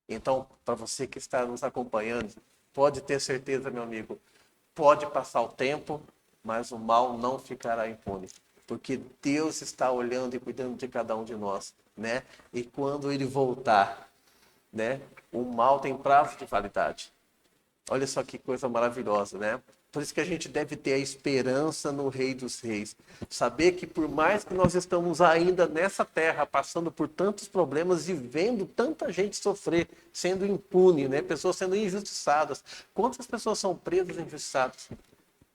Então, para você que está nos acompanhando, pode ter certeza, meu amigo, pode passar o tempo, mas o mal não ficará impune. Porque Deus está olhando e cuidando de cada um de nós, né? E quando ele voltar, né? O mal tem prazo de validade. Olha só que coisa maravilhosa, né? Por isso que a gente deve ter a esperança no Rei dos Reis. Saber que por mais que nós estamos ainda nessa terra, passando por tantos problemas e vendo tanta gente sofrer, sendo impune, né? Pessoas sendo injustiçadas. Quantas pessoas são presas e injustiçadas?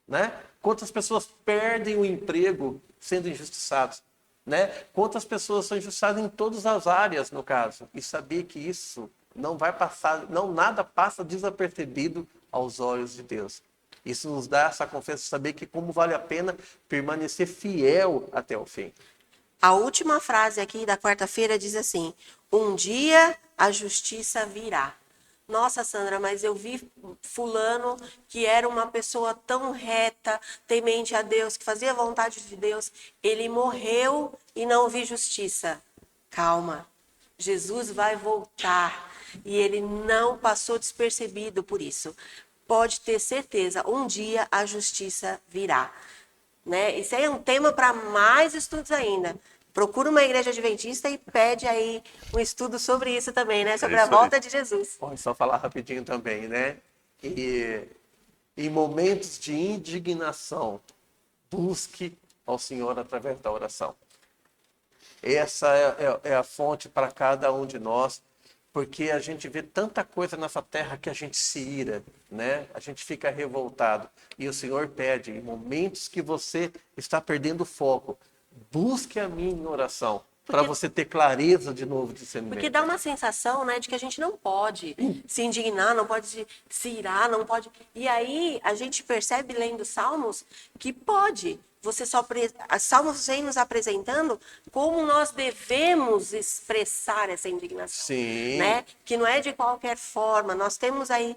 Né? Quantas pessoas perdem o emprego sendo injustiçadas? Né? Quantas pessoas são injustiçadas em todas as áreas, no caso? E saber que isso não vai passar, nada passa desapercebido aos olhos de Deus. Isso nos dá essa confiança de saber que como vale a pena permanecer fiel até o fim. A última frase aqui da quarta-feira diz assim: um dia a justiça virá. Nossa, Sandra, mas eu vi fulano que era uma pessoa tão reta, temente a Deus, que fazia a vontade de Deus. Ele morreu e não vi justiça. Calma, Jesus vai voltar e ele não passou despercebido por isso. Pode ter certeza, um dia a justiça virá. Né? Isso aí é um tema para mais estudos ainda. Procura uma igreja adventista e pede aí um estudo sobre isso também, né? Sobre a volta de Jesus. Bom, só falar rapidinho também, né? E em momentos de indignação, busque ao Senhor através da oração. Essa é a fonte para cada um de nós, porque a gente vê tanta coisa nessa terra que a gente se ira, né? A gente fica revoltado. E o Senhor pede, em momentos que você está perdendo o foco, busque a mim em oração, para você ter clareza de novo de discernimento. Porque dá uma sensação, né, de que a gente não pode se indignar, não pode se irar, não pode... E aí a gente percebe, lendo Salmos, que pode. Salmos vem nos apresentando como nós devemos expressar essa indignação. Sim. Né? Que não é de qualquer forma. Nós temos aí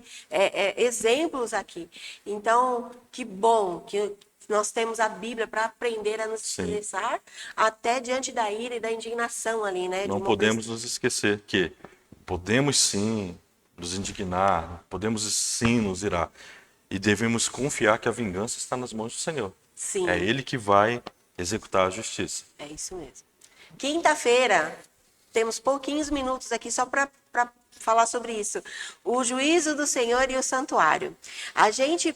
exemplos aqui. Então, que bom que nós temos a Bíblia para aprender a nos expressar até diante da ira e da indignação ali, né? Não podemos nos esquecer que podemos sim nos indignar, podemos sim nos irar. E devemos confiar que a vingança está nas mãos do Senhor. Sim. É Ele que vai executar a justiça. É isso mesmo. Quinta-feira, temos pouquinhos minutos aqui só para falar sobre isso. O juízo do Senhor e o santuário. A gente,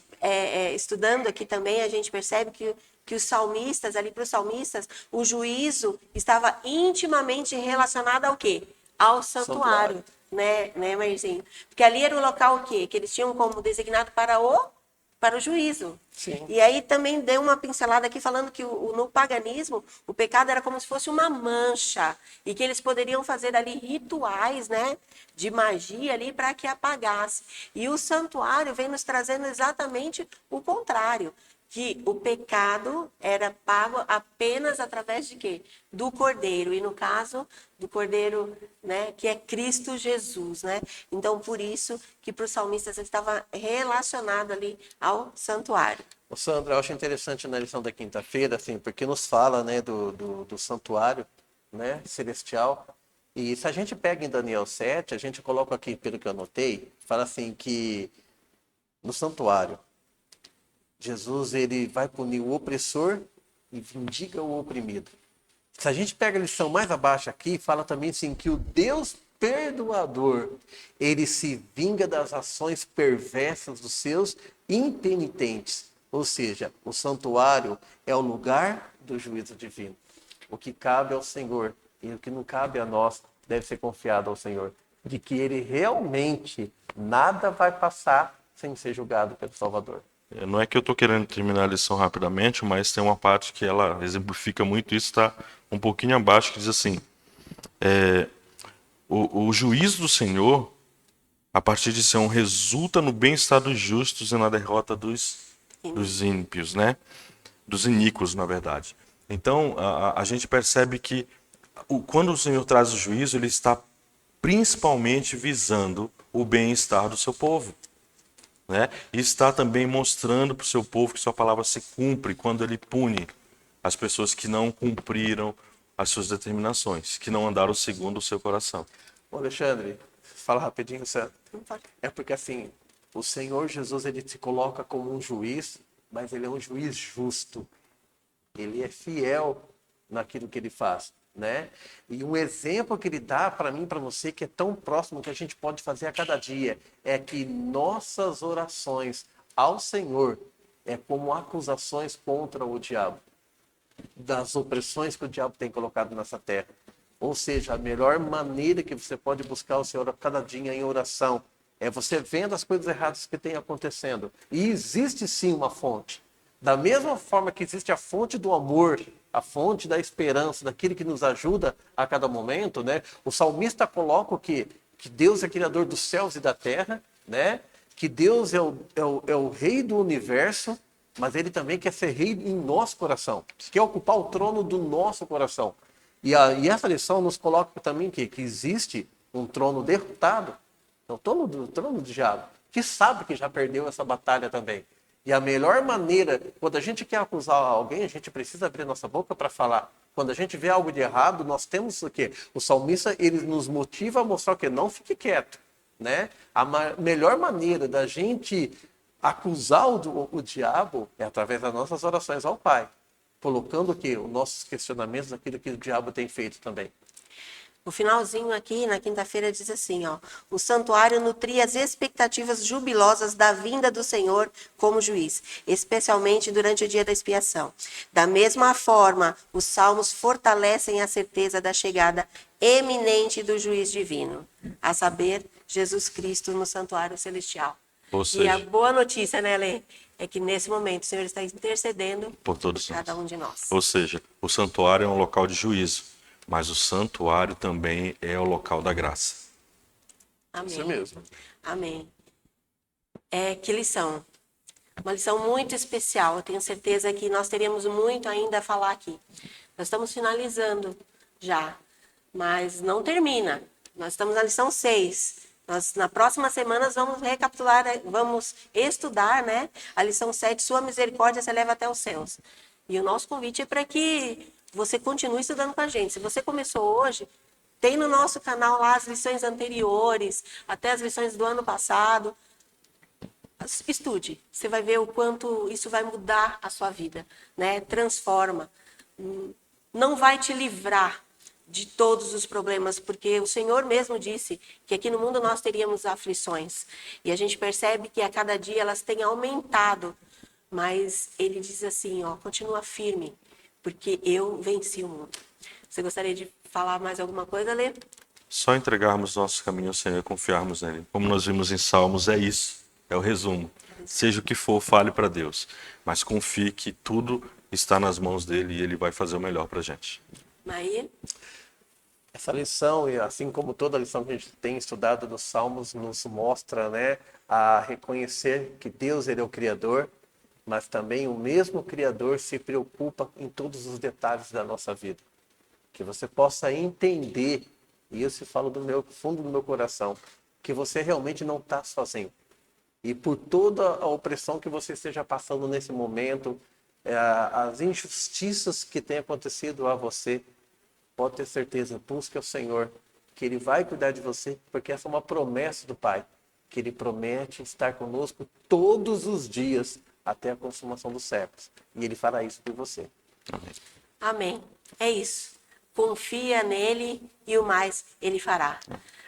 estudando aqui também, a gente percebe que os salmistas, ali para os salmistas, o juízo estava intimamente relacionado ao quê? Ao santuário. Né, Marzinho? Porque ali era o local o quê? Que eles tinham como designado para o juízo. Sim. E aí também deu uma pincelada aqui falando que no paganismo o pecado era como se fosse uma mancha e que eles poderiam fazer ali rituais, né, de magia ali para que apagasse. E o santuário vem nos trazendo exatamente o contrário, que o pecado era pago apenas através de quê? Do Cordeiro, e no caso do Cordeiro, né, que é Cristo Jesus, né? Então, por isso que para os salmistas estava relacionado ali ao santuário. Ô, Sandra, eu acho interessante na lição da quinta-feira, assim, porque nos fala, né, do santuário, né, celestial. E se a gente pega em Daniel 7, a gente coloca aqui, pelo que eu anotei, fala assim que no santuário, Jesus ele vai punir o opressor e vindica o oprimido. Se a gente pega a lição mais abaixo aqui, fala também assim que o Deus perdoador, ele se vinga das ações perversas dos seus impenitentes. Ou seja, o santuário é o lugar do juízo divino. O que cabe ao Senhor e o que não cabe a nós deve ser confiado ao Senhor. De que ele realmente nada vai passar sem ser julgado pelo Salvador. Não é que eu estou querendo terminar a lição rapidamente, mas tem uma parte que ela exemplifica muito isso, está um pouquinho abaixo, que diz assim: o juízo do Senhor, a partir de Sião, resulta no bem-estar dos justos e na derrota dos ímpios, né? Dos iníquos, na verdade. Então, a gente percebe que quando o Senhor traz o juízo, ele está principalmente visando o bem-estar do seu povo. Né? E está também mostrando para o seu povo que sua palavra se cumpre quando ele pune as pessoas que não cumpriram as suas determinações, que não andaram segundo o seu coração. Ô, Alexandre, fala rapidinho, Sandra. Não pode. É porque assim, o Senhor Jesus ele se coloca como um juiz, mas ele é um juiz justo. Ele é fiel naquilo que ele faz, né? E um exemplo que ele dá para mim, para você, que é tão próximo que a gente pode fazer a cada dia, é que nossas orações ao Senhor é como acusações contra o diabo, das opressões que o diabo tem colocado nessa terra. Ou seja, a melhor maneira que você pode buscar o Senhor a cada dia em oração é você vendo as coisas erradas que têm acontecendo. E existe sim uma fonte. Da mesma forma que existe a fonte do amor, a fonte da esperança, daquele que nos ajuda a cada momento, né? O salmista coloca que Deus é criador dos céus e da terra, né? Que Deus é o rei do universo, mas ele também quer ser rei em nosso coração, quer ocupar o trono do nosso coração. E essa lição nos coloca também que existe um trono derrotado, o trono do diabo, que sabe que já perdeu essa batalha também. E a melhor maneira, quando a gente quer acusar alguém, a gente precisa abrir nossa boca para falar. Quando a gente vê algo de errado, nós temos o quê? O salmista, ele nos motiva a mostrar o quê? Não fique quieto, né? A melhor maneira da gente acusar o diabo é através das nossas orações ao Pai. Colocando o quê? Os nossos questionamentos daquilo que o diabo tem feito também. O finalzinho aqui, na quinta-feira, diz assim, ó: o santuário nutria as expectativas jubilosas da vinda do Senhor como juiz, especialmente durante o dia da expiação. Da mesma forma, os salmos fortalecem a certeza da chegada eminente do juiz divino, a saber, Jesus Cristo no santuário celestial. Ou E seja, a boa notícia, né, Lê? É que nesse momento o Senhor está intercedendo por todos por cada nós. um de nós. Ou seja, o santuário é um local de juízo, mas o santuário também é o local da graça. Amém. Isso mesmo. Amém. Que lição. Uma lição muito especial. Eu tenho certeza que nós teríamos muito ainda a falar aqui. Nós estamos finalizando já, mas não termina. Nós estamos na lição 6. Na próxima semana, vamos recapitular, vamos estudar, né, a lição 7, Sua misericórdia se eleva até os céus. E o nosso convite é para que você continue estudando com a gente. Se você começou hoje, tem no nosso canal lá as lições anteriores, até as lições do ano passado. Estude, você vai ver o quanto isso vai mudar a sua vida, né? Transforma. Não vai te livrar de todos os problemas, porque o Senhor mesmo disse que aqui no mundo nós teríamos aflições. E a gente percebe que a cada dia elas têm aumentado. Mas ele diz assim, ó, continua firme, porque eu venci o mundo. Você gostaria de falar mais alguma coisa, Lê? Só entregarmos nosso caminho ao Senhor e confiarmos nele. Como nós vimos em Salmos, é isso. É o resumo. Seja o que for, fale para Deus. Mas confie que tudo está nas mãos dele e ele vai fazer o melhor para a gente. Maí? Essa lição, e assim como toda lição que a gente tem estudado nos Salmos, nos mostra, né, a reconhecer que Deus ele é o Criador, mas também o mesmo Criador se preocupa em todos os detalhes da nossa vida. Que você possa entender, e isso eu falo do fundo do meu coração, que você realmente não está sozinho. E por toda a opressão que você esteja passando nesse momento, as injustiças que têm acontecido a você, pode ter certeza, busque ao Senhor, que Ele vai cuidar de você, porque essa é uma promessa do Pai, que Ele promete estar conosco todos os dias, até a consumação dos séculos. E Ele fará isso por você. Amém. Amém. É isso. Confia nele e o mais ele fará.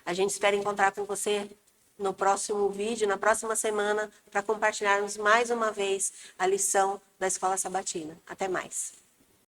A gente espera encontrar com você no próximo vídeo, na próxima semana, para compartilharmos mais uma vez a lição da Escola Sabatina. Até mais.